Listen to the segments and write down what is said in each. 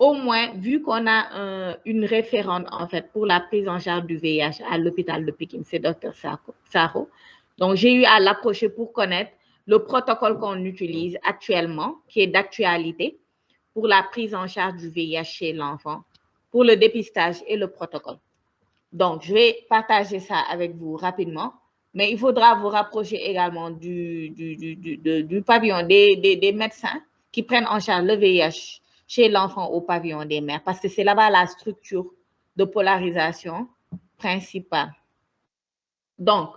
au moins, vu qu'on a une référente, en fait, pour la prise en charge du VIH à l'hôpital de Pékin, c'est Dr Saro. Donc, j'ai eu à l'approcher pour connaître le protocole qu'on utilise actuellement, qui est d'actualité, pour la prise en charge du VIH chez l'enfant, pour le dépistage et le protocole. Donc, je vais partager ça avec vous rapidement, mais il faudra vous rapprocher également du pavillon des médecins qui prennent en charge le VIH chez l'enfant au pavillon des mères, parce que c'est là-bas la structure de polarisation principale. Donc,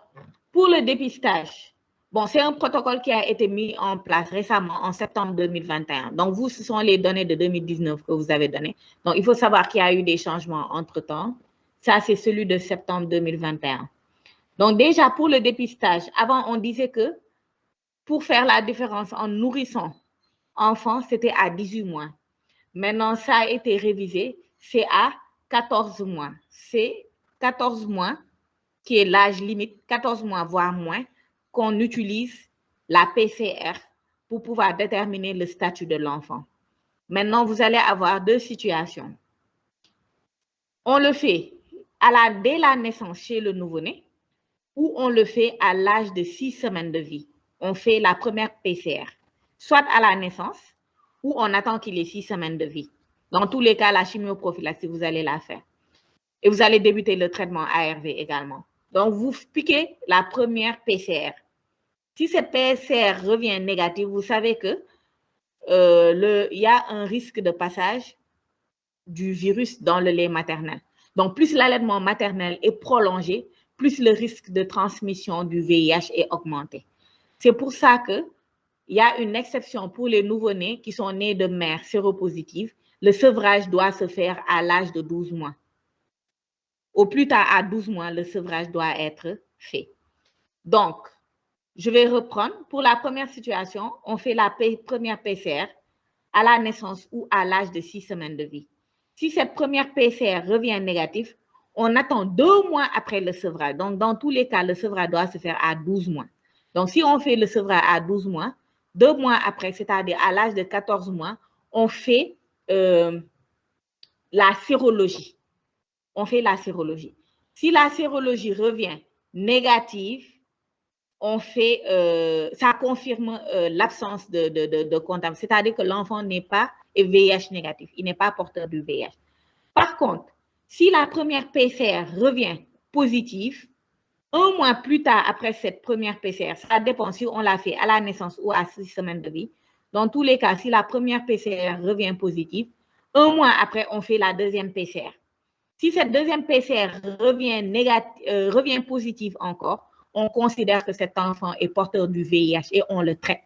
pour le dépistage, bon, c'est un protocole qui a été mis en place récemment en septembre 2021. Donc, vous, ce sont les données de 2019 que vous avez données. Donc, il faut savoir qu'il y a eu des changements entre-temps. Ça, c'est celui de septembre 2021. Donc, déjà, pour le dépistage, avant, on disait que pour faire la différence en nourrisson, enfant, c'était à 18 mois. Maintenant, ça a été révisé, c'est à 14 mois. C'est 14 mois qui est l'âge limite, 14 mois, voire moins, qu'on utilise la PCR pour pouvoir déterminer le statut de l'enfant. Maintenant, vous allez avoir deux situations. On le fait dès la naissance chez le nouveau-né ou on le fait à l'âge de 6 semaines de vie. On fait la première PCR, soit à la naissance ou on attend qu'il ait 6 semaines de vie. Dans tous les cas, la chimioprophylaxie, vous allez la faire. Et vous allez débuter le traitement ARV également. Donc, vous piquez la première PCR. Si cette PCR revient négative, vous savez que il y a un risque de passage du virus dans le lait maternel. Donc, plus l'allaitement maternel est prolongé, plus le risque de transmission du VIH est augmenté. C'est pour ça qu'il y a une exception pour les nouveau-nés qui sont nés de mères séropositives. Le sevrage doit se faire à l'âge de 12 mois. Au plus tard, à 12 mois, le sevrage doit être fait. Donc, je vais reprendre. Pour la première situation, on fait la première PCR à la naissance ou à l'âge de 6 semaines de vie. Si cette première PCR revient négative, on attend 2 mois après le sevrage. Donc, dans tous les cas, le sevrage doit se faire à 12 mois. Donc, si on fait le sevrage à 12 mois, 2 mois après, c'est-à-dire à l'âge de 14 mois, on fait la sérologie. On fait la sérologie. Si la sérologie revient négative, on fait, ça confirme l'absence de contact, c'est-à-dire que l'enfant n'est pas VIH négatif, il n'est pas porteur du VIH. Par contre, si la première PCR revient positive, 1 mois plus tard après cette première PCR, ça dépend si on l'a fait à la naissance ou à 6 semaines de vie. Dans tous les cas, si la première PCR revient positive, 1 mois après, on fait la deuxième PCR. Si cette deuxième PCR revient positive encore, on considère que cet enfant est porteur du VIH et on le traite.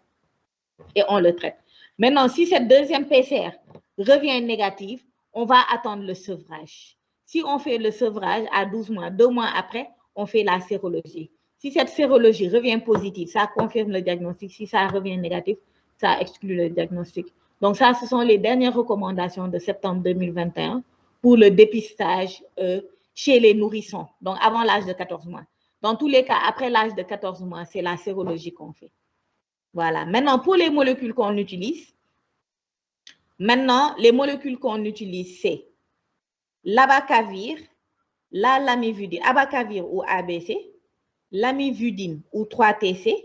Maintenant, si cette deuxième PCR revient négative, on va attendre le sevrage. Si on fait le sevrage à 12 mois, 2 mois après, on fait la sérologie. Si cette sérologie revient positive, ça confirme le diagnostic. Si ça revient négatif, ça exclut le diagnostic. Donc ça, ce sont les dernières recommandations de septembre 2021 pour le dépistage chez les nourrissons, donc avant l'âge de 14 mois. Dans tous les cas, après l'âge de 14 mois, c'est la sérologie qu'on fait. Voilà. Maintenant, pour les molécules qu'on utilise, c'est l'abacavir, la lamivudine, abacavir ou ABC, lamivudine ou 3-TC,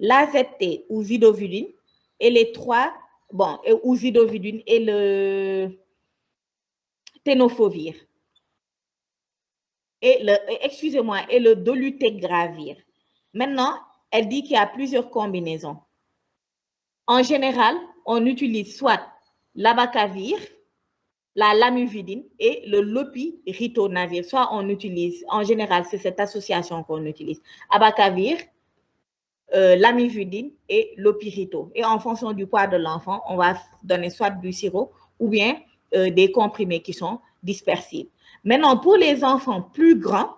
l'AZT ou zidovudine, et les trois, ou zidovudine et le tenofovir. Et le dolutegravir. Maintenant, elle dit qu'il y a plusieurs combinaisons. En général, on utilise soit l'abacavir, la lamivudine et le lopiritonavir. Soit on utilise, en général, c'est cette association qu'on utilise. Abacavir, lamivudine et lopirito. Et en fonction du poids de l'enfant, on va donner soit du sirop ou bien des comprimés qui sont dispersibles. Maintenant, pour les enfants plus grands,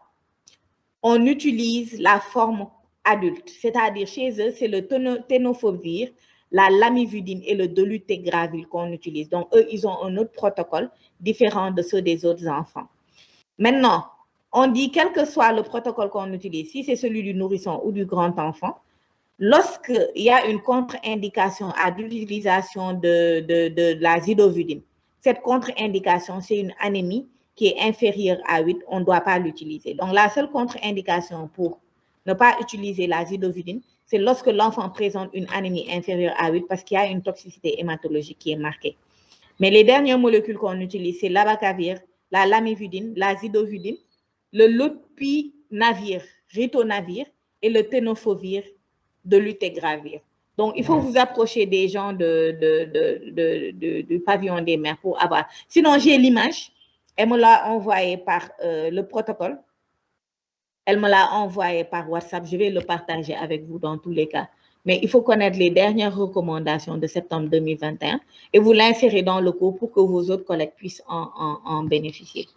on utilise la forme adulte, c'est-à-dire chez eux, c'est le tenofovir, la lamivudine et le dolutegravir qu'on utilise. Donc, eux, ils ont un autre protocole différent de ceux des autres enfants. Maintenant, on dit, quel que soit le protocole qu'on utilise, si c'est celui du nourrisson ou du grand enfant, lorsqu'il y a une contre-indication à l'utilisation de la zidovudine, cette contre-indication, c'est une anémie qui est inférieure à 8, on ne doit pas l'utiliser. Donc, la seule contre-indication pour ne pas utiliser la zidovudine, c'est lorsque l'enfant présente une anémie inférieure à 8 parce qu'il y a une toxicité hématologique qui est marquée. Mais les dernières molécules qu'on utilise, c'est l'abacavir, la lamivudine, la zidovudine, le lopinavir, ritonavir et le tenofovir de lutegravir. Donc, il faut vous approcher des gens du pavillon des mères pour avoir. Sinon, j'ai l'image. Elle me l'a envoyé par le protocole. Elle me l'a envoyé par WhatsApp. Je vais le partager avec vous dans tous les cas. Mais il faut connaître les dernières recommandations de septembre 2021 et vous l'insérer dans le cours pour que vos autres collègues puissent en bénéficier.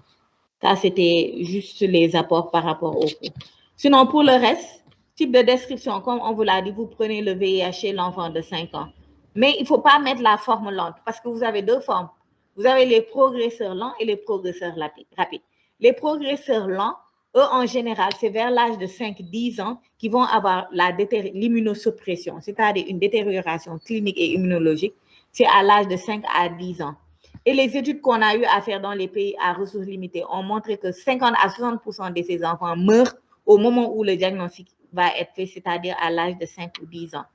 Ça, c'était juste les apports par rapport au cours. Sinon, pour le reste, type de description, comme on vous l'a dit, vous prenez le VIH chez l'enfant de 5 ans. Mais il ne faut pas mettre la forme lente parce que vous avez deux formes. Vous avez les progresseurs lents et les progresseurs rapides. Les progresseurs lents, eux, en général, c'est vers l'âge de 5-10 ans qu'ils vont avoir l'immunosuppression, c'est-à-dire une détérioration clinique et immunologique. C'est à l'âge de 5 à 10 ans. Et les études qu'on a eu à faire dans les pays à ressources limitées ont montré que 50 à 60% de ces enfants meurent au moment où le diagnostic va être fait, c'est-à-dire à l'âge de 5 ou 10 ans,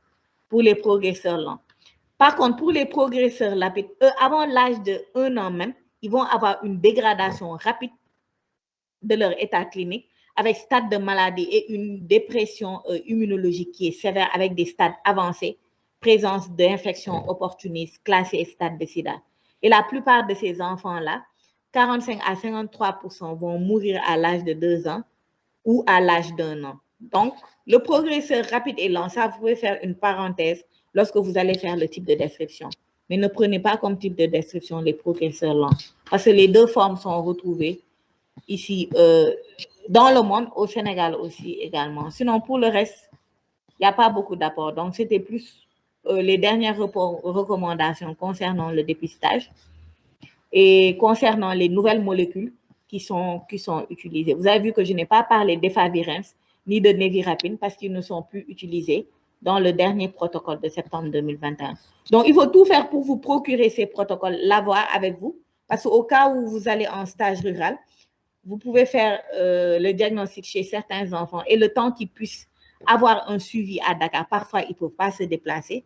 pour les progresseurs lents. Par contre, pour les progresseurs rapides, eux, avant l'âge de 1 an même, ils vont avoir une dégradation rapide de leur état clinique avec stade de maladie et une dépression immunologique qui est sévère avec des stades avancés, présence d'infections opportunistes classées stade de sida. Et la plupart de ces enfants-là, 45 à 53% vont mourir à l'âge de 2 ans ou à l'âge d'1 an. Donc, le progresseur rapide et lent, ça, vous pouvez faire une parenthèse lorsque vous allez faire le type de description. Mais ne prenez pas comme type de description les progresseurs lents, parce que les deux formes sont retrouvées ici dans le monde, au Sénégal aussi également. Sinon, pour le reste, il n'y a pas beaucoup d'apports. Donc, c'était plus les dernières recommandations concernant le dépistage et concernant les nouvelles molécules qui sont utilisées. Vous avez vu que je n'ai pas parlé d'efavirenz ni de nevirapine parce qu'ils ne sont plus utilisés dans le dernier protocole de septembre 2021. Donc, il faut tout faire pour vous procurer ces protocoles, l'avoir avec vous, parce qu'au cas où vous allez en stage rural, vous pouvez faire le diagnostic chez certains enfants et le temps qu'ils puissent avoir un suivi à Dakar, parfois ils ne peuvent pas se déplacer,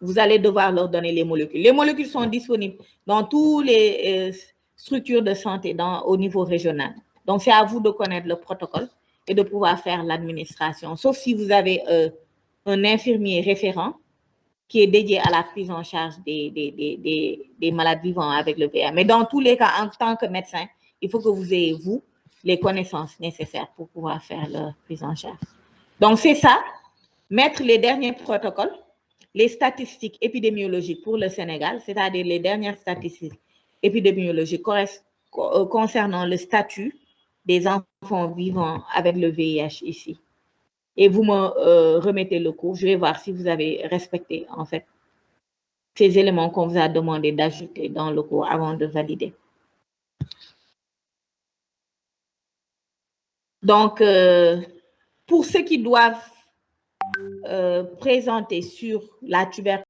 vous allez devoir leur donner les molécules. Les molécules sont disponibles dans toutes les structures de santé au niveau régional. Donc, c'est à vous de connaître le protocole et de pouvoir faire l'administration, sauf si vous avez un infirmier référent qui est dédié à la prise en charge des malades vivant avec le VIH. Mais dans tous les cas, en tant que médecin, il faut que vous ayez, vous, les connaissances nécessaires pour pouvoir faire leur prise en charge. Donc, c'est ça, mettre les derniers protocoles, les statistiques épidémiologiques pour le Sénégal, c'est-à-dire les dernières statistiques épidémiologiques concernant le statut des enfants vivant avec le VIH ici. Et vous me remettez le cours, je vais voir si vous avez respecté, en fait, ces éléments qu'on vous a demandé d'ajouter dans le cours avant de valider. Donc, pour ceux qui doivent présenter sur la tuberculose,